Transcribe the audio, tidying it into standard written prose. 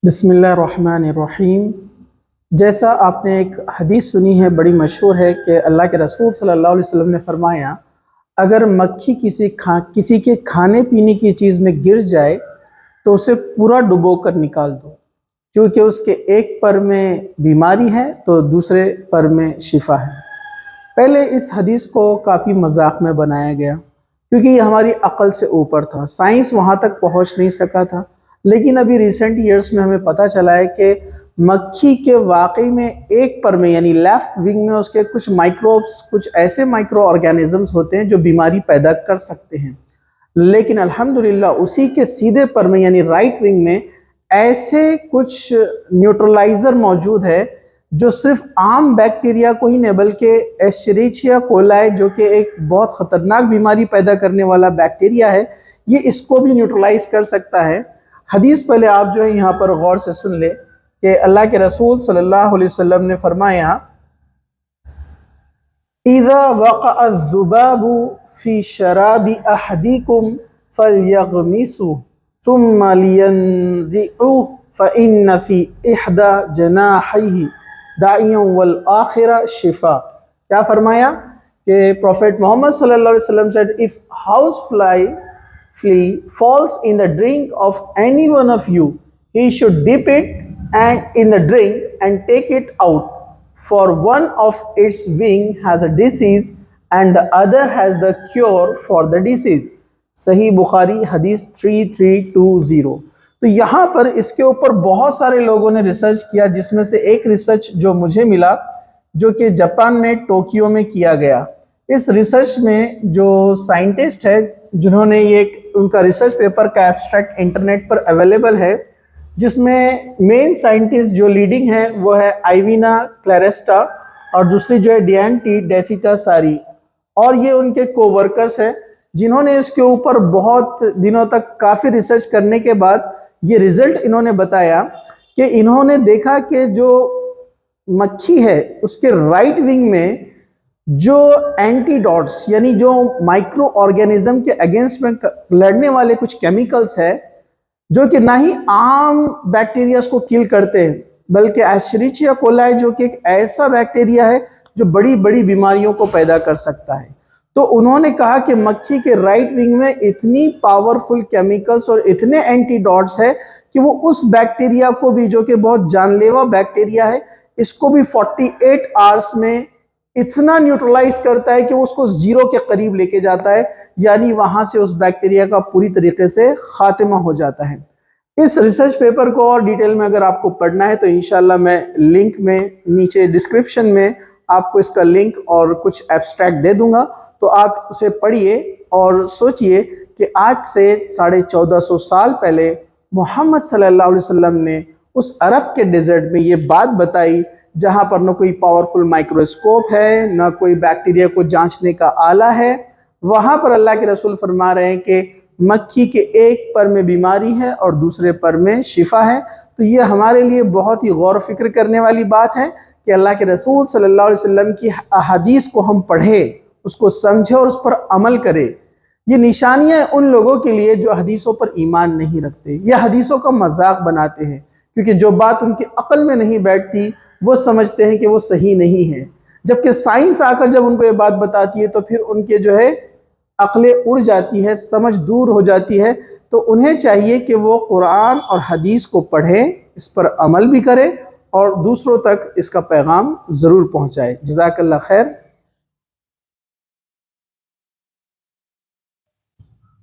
बिस्मिल्लाहिर्रहमानिर्रहीम। जैसा आपने एक हदीस सुनी है, बड़ी मशहूर है कि अल्लाह के रसूल सल्लल्लाहु अलैहि वसल्लम ने फरमाया, अगर मक्खी किसी के खाने पीने की चीज़ में गिर जाए तो उसे पूरा डुबो कर निकाल दो, क्योंकि उसके एक पर में बीमारी है तो दूसरे पर में शिफा है। पहले इस हदीस को काफ़ी मजाक में बनाया गया, क्योंकि ये हमारी अक्ल से ऊपर था, साइंस वहाँ तक पहुँच नहीं सका था। लेकिन अभी रिसेंट ईयर्स में हमें पता चला है कि मक्खी के वाकई में एक पर में यानी लेफ्ट विंग में उसके कुछ माइक्रोब्स, कुछ ऐसे माइक्रो ऑर्गेनिजम्स होते हैं जो बीमारी पैदा कर सकते हैं। लेकिन अल्हम्दुलिल्लाह उसी के सीधे पर में यानी राइट विंग में ऐसे कुछ न्यूट्रलाइजर मौजूद है जो सिर्फ आम बैक्टीरिया को ही नहीं बल्कि एस्चेरिचिया कोलाई, जो कि एक बहुत ख़तरनाक बीमारी पैदा करने वाला बैक्टीरिया है, ये इसको भी न्यूट्रलाइज कर सकता है। हदीस पहले आप जो है यहाँ पर गौर से सुन ले कि अल्लाह के रसूल सल्लल्लाहु अलैहि वसल्लम ने फरमाया, इज़ा वक़अ ज़ुबाबु फ़ी शराबि अहदिकुम फ़लयग़मिसु सुम्मा लियंज़िउहु फ़इन्न फ़ी इहदा जनाहिही दाइयन वल आखिरा शिफ़ा। क्या फरमाया कि प्रॉफेट मोहम्मद सल्लल्लाहु अलैहि वसल्लम said, if house flea falls in the drink of any one of you, he should dip it and in the drink and take it out, for one of its wing has a disease and the other has the cure for the disease। सही बुखारी हदीस 3320। तो यहाँ पर इसके ऊपर बहुत सारे लोगों ने रिसर्च किया, जिसमें से एक रिसर्च जो मुझे मिला जो कि जापान में टोक्यो में किया गया। इस रिसर्च में जो साइंटिस्ट है जिन्होंने ये उनका रिसर्च पेपर का एब्स्ट्रैक्ट इंटरनेट पर अवेलेबल है, जिसमें मेन साइंटिस्ट जो लीडिंग है वो है आइवीना क्लैरेस्टा और दूसरी जो है डिएनटी डेसिटा सारी, और ये उनके कोवर्कर्स हैं जिन्होंने इसके ऊपर बहुत दिनों तक काफ़ी रिसर्च करने के बाद ये रिजल्ट इन्होंने बताया कि इन्होंने देखा कि जो मक्खी है उसके राइट विंग में जो एंटीडॉट्स यानी जो माइक्रो ऑर्गेनिज्म के अगेंस्ट में लड़ने वाले कुछ केमिकल्स है, जो कि ना ही आम बैक्टीरिया को किल करते हैं बल्कि एस्चेरिचिया कोलाई, जो कि एक ऐसा बैक्टीरिया है जो बड़ी बड़ी बीमारियों को पैदा कर सकता है। तो उन्होंने कहा कि मक्खी के राइट विंग में इतनी पावरफुल केमिकल्स और इतने एंटीडॉट्स है कि वो उस बैक्टीरिया को भी, जो कि बहुत जानलेवा बैक्टीरिया है, इसको भी 48 आवर्स में इतना न्यूट्रलाइज करता है कि वो उसको जीरो के करीब लेके जाता है, यानी वहां से उस बैक्टीरिया का पूरी तरीके से खात्मा हो जाता है। इस रिसर्च पेपर को और डिटेल में अगर आपको पढ़ना है तो इंशाल्लाह मैं लिंक में नीचे डिस्क्रिप्शन में आपको इसका लिंक और कुछ एब्स्ट्रैक्ट दे दूंगा, तो आप उसे पढ़िए और सोचिए कि आज से 1450 साल पहले मोहम्मद सल्लल्लाहु अलैहि वसल्लम ने उस अरब के डेजर्ट में ये बात बताई, जहाँ पर न कोई पावरफुल माइक्रोस्कोप है, न कोई बैक्टीरिया को जांचने का आला है। वहाँ पर अल्लाह के रसूल फरमा रहे हैं कि मक्खी के एक पर में बीमारी है और दूसरे पर में शिफा है। तो ये हमारे लिए बहुत ही गौर फिक्र करने वाली बात है कि अल्लाह के रसूल सल्लल्लाहु अलैहि वसल्लम की अहादीस को हम पढ़ें, उसको समझें और उस पर अमल करें। ये निशानियाँ उन लोगों के लिए जो हदीसों पर ईमान नहीं रखते, ये हदीसों का मजाक बनाते हैं, क्योंकि जो बात उनकी अक्ल में नहीं बैठती वो समझते हैं कि वो सही नहीं है, जबकि साइंस आकर जब उनको ये बात बताती है तो फिर उनके जो है अक्लें उड़ जाती है, समझ दूर हो जाती है। तो उन्हें चाहिए कि वो कुरान और हदीस को पढ़ें, इस पर अमल भी करें और दूसरों तक इसका पैगाम ज़रूर पहुँचाए। जज़ाकल्लाह खैर।